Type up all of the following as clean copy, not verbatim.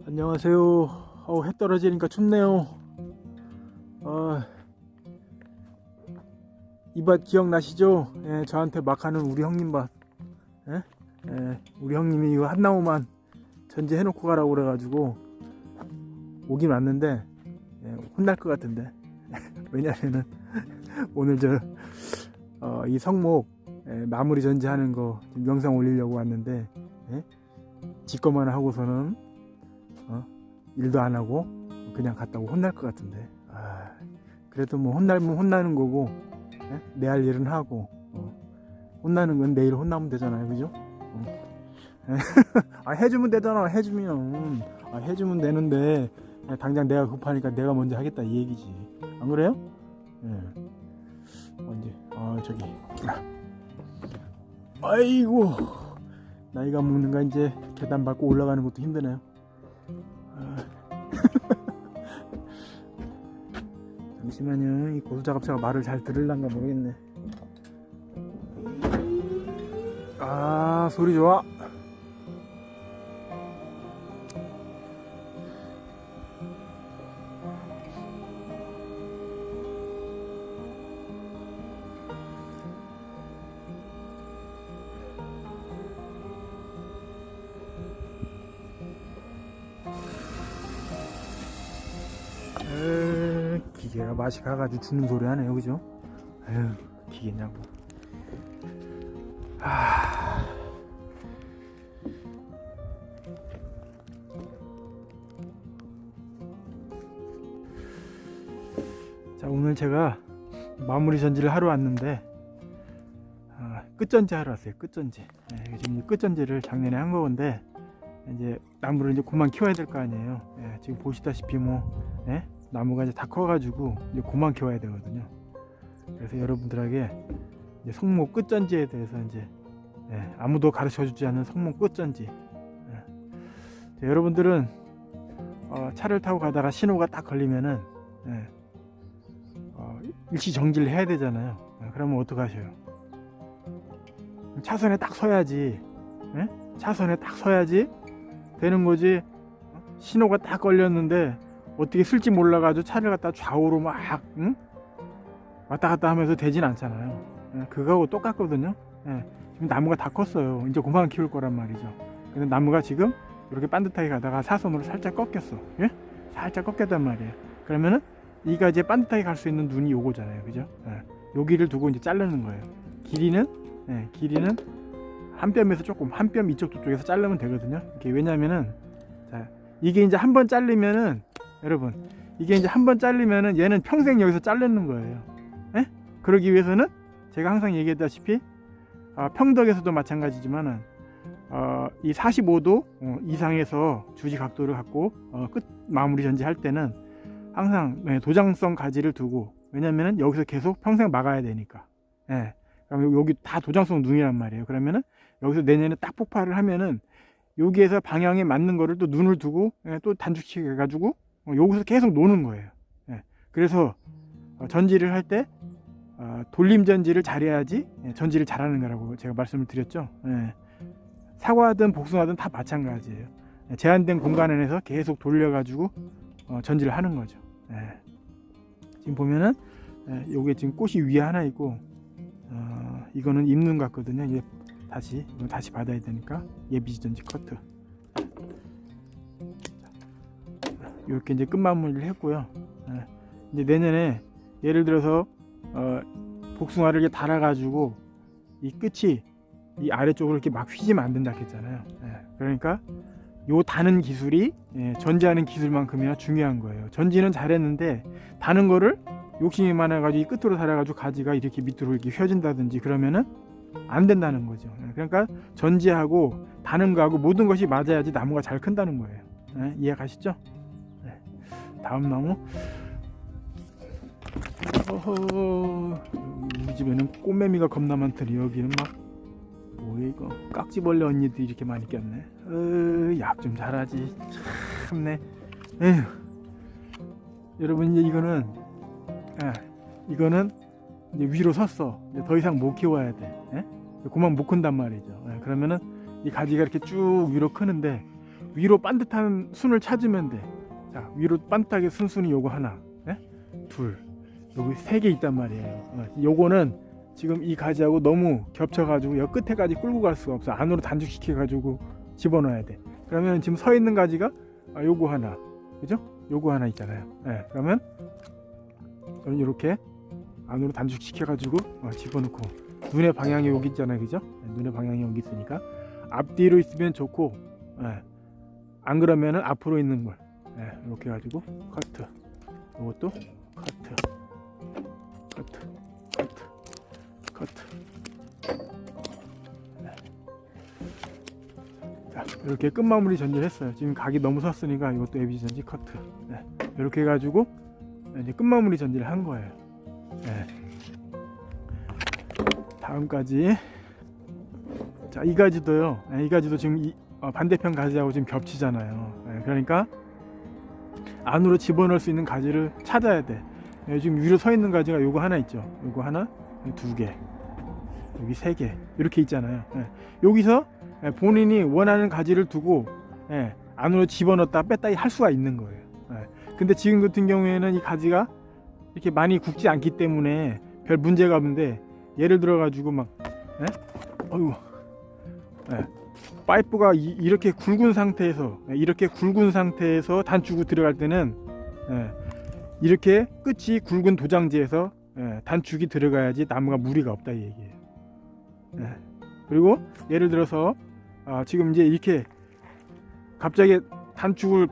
안녕하세요. 해 떨어지니까 춥네요. 이 밭 기억나시죠? 예, 저한테 막 하는 우리 형님 밭. 예? 예, 우리 형님이 이거 한 나무만 전지해놓고 가라고 그래가지고 오긴 왔는데 혼날 것 같은데. 왜냐면은 오늘 이 성목 마무리 전지하는 거 지금 영상 올리려고 왔는데 지 거만 하고서는 일도 안 하고 그냥 갔다고 혼날 것 같은데. 그래도 뭐 혼나면 혼나는 거고 내 할 일은 하고 혼나는 건 내일 혼나면 되잖아요, 그죠? 해주면 되잖아. 해주면 되는데 당장 내가 급하니까 내가 먼저 하겠다 이 얘기지. 안 그래요? 언제 저기 아이고 나이가 먹는가 이제 계단 밟고 올라가는 것도 힘드네요. 잠시만요. 이 고수작업차가 말을 잘 들을란가 모르겠네. 소리 좋아. 기계가 맛이 가가지고 죽는 소리 하네요, 그죠? 기계냐고. 자, 오늘 제가 마무리 전지를 하러 왔는데 끝전지 하러 왔어요. 끝전지. 지금 끝전지를 작년에 한 거건데 이제 나무를 이제 그만 키워야 될 거 아니에요. 지금 보시다시피 나무가 이제 다 커가지고 이제 그만 키워야 되거든요. 그래서 여러분들에게 이제 성목 끝전지에 대해서 이제 아무도 가르쳐주지 않는 성목 끝전지. 여러분들은 차를 타고 가다가 신호가 딱 걸리면은 일시 정지를 해야 되잖아요. 그러면 어떡 하셔요? 차선에 딱 서야지. 차선에 딱 서야지 되는 거지. 신호가 딱 걸렸는데 어떻게 쓸지 몰라가지고 차를 갖다 좌우로 막 왔다 갔다 하면서 되진 않잖아요. 그거하고 똑같거든요. 지금 나무가 다 컸어요. 이제 그만 키울 거란 말이죠. 근데 나무가 지금 이렇게 반듯하게 가다가 사선으로 살짝 꺾였어. 살짝 꺾였단 말이에요. 그러면은 이 가지에 반듯하게 갈 수 있는 눈이 요거잖아요, 그죠? 여기를 두고 이제 자르는 거예요. 길이는 한 뼘에서 조금, 한 뼘 이쪽 저쪽에서 자르면 되거든요. 이게 왜냐면은 이게 이제 한 번 잘리면은 여러분, 이게 이제 한 번 잘리면은 얘는 평생 여기서 자르는 거예요. 그러기 위해서는 제가 항상 얘기했다시피 평덕에서도 마찬가지지만은 이 45도 이상에서 주지 각도를 갖고 끝 마무리 전지 할 때는 항상 도장성 가지를 두고, 왜냐면은 여기서 계속 평생 막아야 되니까. 그럼 여기 다 도장성 눈이란 말이에요. 그러면은 여기서 내년에 딱 폭발을 하면은 여기에서 방향에 맞는 거를 또 눈을 두고 또 단축시켜 가지고 여기서 계속 노는 거예요. 그래서 전지를 할 때 돌림 전지를 잘해야지 전지를 잘하는 거라고 제가 말씀을 드렸죠. 사과든 복숭아든 다 마찬가지예요. 제한된 공간 안에서 계속 돌려가지고 전지를 하는 거죠. 지금 보면은 요게 지금 꽃이 위에 하나 있고 이거는 입눈 같거든요. 이게 다시 받아야 되니까 예비지 전지 커트. 이렇게 이제 끝마무리를 했고요. 이제 내년에 예를 들어서 복숭아를 이렇게 달아가지고 이 끝이 이 아래쪽으로 이렇게 막 휘지면 안 된다 했잖아요. 그러니까 요 다는 기술이 전지하는 기술만큼이나 중요한 거예요. 전지는 잘했는데 다는 거를 욕심이 많아가지고 이 끝으로 달아가지고 가지가 이렇게 밑으로 이렇게 휘어진다든지 그러면은 안 된다는 거죠. 그러니까 전지하고 다는 거하고 모든 것이 맞아야지 나무가 잘 큰다는 거예요. 이해가시죠? 다음 나무. 우리 집에는 꽃매미가 겁나 많더니 여기는 막 뭐야 이거 깍지벌레 언니들이 이렇게 많이 꼈네. 약 좀 잘하지 참네. 여러분 이제 이거는 이제 위로 섰어. 이제 더 이상 못 키워야 돼. 그만 못 큰단 말이죠. 그러면은 이 가지가 이렇게 쭉 위로 크는데 위로 반듯한 순을 찾으면 돼. 자, 위로 반듯하게 쓴 순이 요거 하나, 둘, 여기 3개 있단 말이에요. 요거는 지금 이 가지하고 너무 겹쳐가지고 여 끝에까지 끌고 갈 수가 없어. 안으로 단축시켜가지고 집어넣어야 돼. 그러면 지금 서 있는 가지가 요거 하나, 그죠? 요거 하나 있잖아요. 그러면 저는 이렇게 안으로 단축시켜가지고 집어넣고, 눈의 방향이 여기 있잖아요, 그죠? 눈의 방향이 여기 있으니까 앞뒤로 있으면 좋고, 안 그러면은 앞으로 있는 걸 이렇게 해가지고 커트, 이것도 커트, 커트, 커트, 커트. 자, 이렇게 끝마무리 전지했어요. 지금 각이 너무 섰으니까 이것도 ABC 전지 커트. 이렇게 해가지고 이제 끝마무리 전지를 한 거예요. 다음까지, 자, 이 가지도요. 이 가지도 지금 반대편 가지하고 지금 겹치잖아요. 그러니까 안으로 집어넣을 수 있는 가지를 찾아야 돼. 지금 위로 서 있는 가지가 요거 하나 있죠. 요거 하나, 2개, 여기 3개 이렇게 있잖아요. 여기서 본인이 원하는 가지를 두고 안으로 집어넣었다 뺐다 할 수가 있는 거예요. 근데 지금 같은 경우에는 이 가지가 이렇게 많이 굵지 않기 때문에 별 문제가 없는데, 예를 들어 가지고 막 파이프가 이렇게 굵은 상태에서 단축으로 들어갈 때는 이렇게 끝이 굵은 도장지에서 단축이 들어가야지 나무가 무리가 없다 이 얘기예요. 그리고 예를 들어서 지금 이제 이렇게 갑자기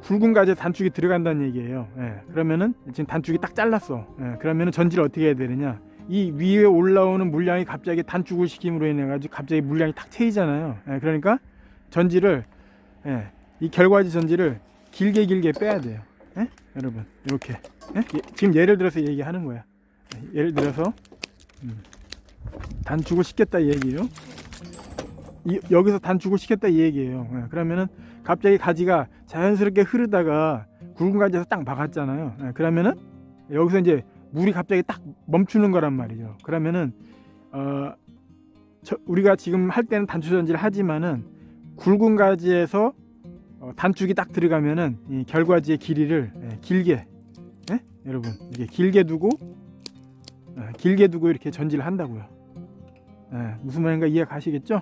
굵은 가지에 단축이 들어간다는 얘기예요. 그러면은 지금 단축이 딱 잘랐어. 그러면은 전지를 어떻게 해야 되느냐? 이 위에 올라오는 물량이 갑자기 단축을 시킴으로 인해 가지고 갑자기 물량이 탁 트이잖아요. 그러니까 전지를, 이 결과지 전지를 길게 빼야 돼요. 여러분, 이렇게. 지금 예를 들어서 얘기하는 거야. 예를 들어서 단축을 시켰다 이 얘기예요. 여기서 단축을 시켰다 이 얘기예요. 그러면은 갑자기 가지가 자연스럽게 흐르다가 굵은 가지에서 딱 박았잖아요. 그러면은 여기서 이제 물이 갑자기 딱 멈추는 거란 말이죠. 그러면은 우리가 지금 할 때는 단축 전지를 하지만은 굵은 가지에서 단축이 딱 들어가면은 이 결과지의 길이를 길게, 여러분, 이게 길게 두고 이렇게 전지를 한다고요. 무슨 말인가 이해 가시겠죠?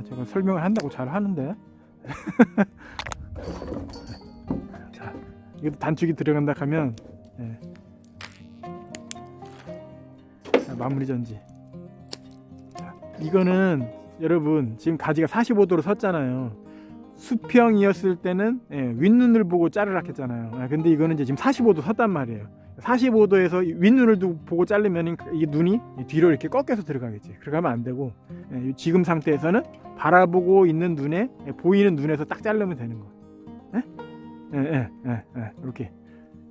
제가 설명을 한다고 잘 하는데. 자, 이것도 단축이 들어간다 하면 마무리 전지. 자, 이거는 여러분 지금 가지가 45도로 섰잖아요. 수평이었을 때는 윗눈을 보고 자르라 했잖아요. 근데 이거는 이제 지금 45도 섰단 말이에요. 45도에서 윗눈을 보고 자르면 이 눈이 뒤로 이렇게 꺾여서 들어가겠지. 그렇게 하면 안 되고, 지금 상태에서는 바라보고 있는 눈에, 보이는 눈에서 딱 자르면 되는 거. 이렇게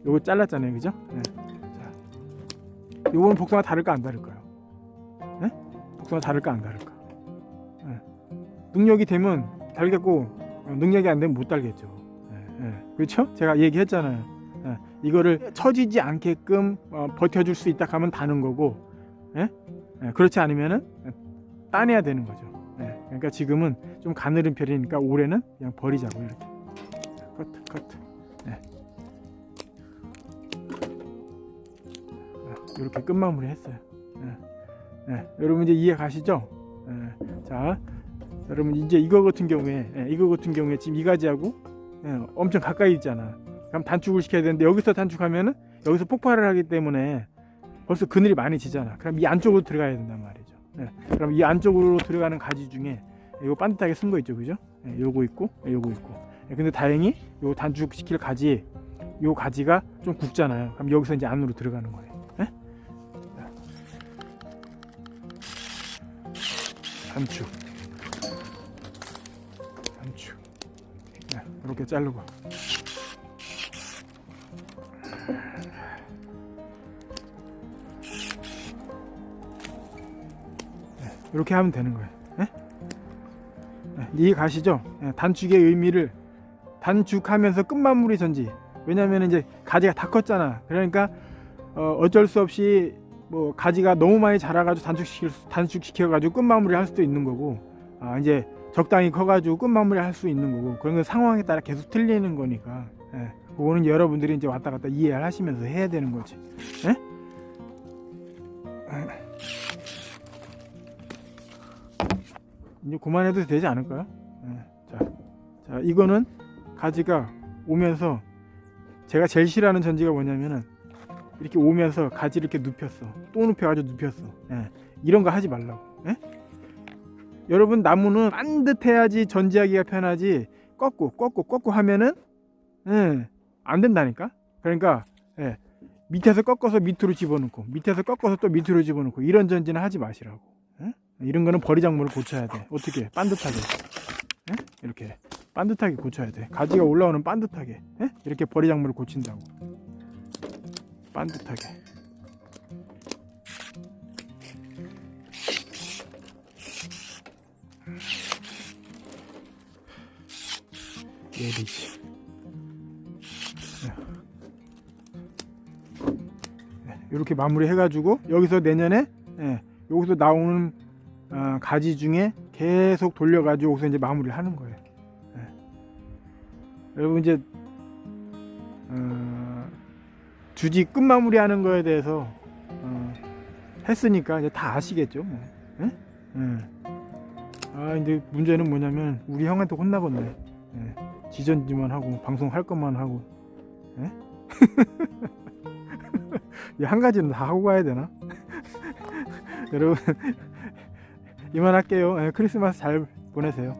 요거 잘랐잖아요, 그죠? 자, 요거는 복숭아 다를까 안 다를까요? 복숭아 다를까 안 다를까? 능력이 되면 달겠고 능력이 안 되면 못 달겠죠. 그렇죠? 제가 얘기했잖아요. 이거를 처지지 않게끔 버텨줄 수 있다 하면 다는 거고, 그렇지 않으면은 따내야 되는 거죠. 그러니까 지금은 좀 가늘은 편이니까 올해는 그냥 버리자고 이렇게. 커트. 이렇게 끝마무리 했어요. 여러분 이제 이해 가시죠? 자, 여러분 이제 이거 같은 경우에 지금 이 가지하고 엄청 가까이 있잖아. 그럼 단축을 시켜야 되는데 여기서 단축하면은 여기서 폭발을 하기 때문에 벌써 그늘이 많이 지잖아. 그럼 이 안쪽으로 들어가야 된단 말이죠. 그럼 이 안쪽으로 들어가는 가지 중에 이거 반듯하게 쓴 거 있죠, 그죠? 요거 있고 요거 있고. 근데 다행히 요 단축시킬 가지, 요 가지가 좀 굵잖아요. 그럼 여기서 이제 안으로 들어가는 거예요. 단축. 이렇게 자르고. 이렇게 하면 되는 거예요. 이해 가시죠? 단축의 의미를, 단축하면서 끝마무리 전지. 왜냐면 이제 가지가 다 컸잖아. 그러니까 어쩔 수 없이 뭐 가지가 너무 많이 자라가지고 단축시켜가지고 끝마무리 할 수도 있는 거고, 이제 적당히 커가지고 끝마무리 할 수 있는 거고, 그런 건 상황에 따라 계속 틀리는 거니까, 예. 그거는 여러분들이 이제 왔다 갔다 이해하시면서 해야 되는 거지. 예? 이제 그만해도 되지 않을까요? 예. 자, 이거는 가지가 오면서, 제가 제일 싫어하는 전지가 뭐냐면은 이렇게 오면서 가지를 이렇게 눕혔어. 또 눕혀가지고 눕혔어. 예. 이런 거 하지 말라고. 예? 여러분, 나무는 반듯해야지 전지하기가 편하지, 꺾고 하면은 안 된다니까. 그러니까 밑에서 꺾어서 밑으로 집어넣고, 밑에서 꺾어서 또 밑으로 집어넣고, 이런 전지는 하지 마시라고. 이런 거는 버리작물을 고쳐야 돼. 어떻게? 반듯하게. 이렇게 반듯하게 고쳐야 돼. 가지가 올라오는 반듯하게. 이렇게 버리작물을 고친다고. 반듯하게. 예리지. 이렇게 마무리 해가지고, 여기서 내년에 여기서 나오는 가지 중에 계속 돌려가지고 여기서 이제 마무리를 하는 거예요. 여러분, 이제 주지 끝마무리 하는 거에 대해서 했으니까 이제 다 아시겠죠, 뭐. 근데 문제는 뭐냐면 우리 형한테 혼나겠네. 지전지만 하고 방송할 것만 하고. 한 가지는 다 하고 가야 되나? 여러분, 이만할게요. 크리스마스 잘 보내세요.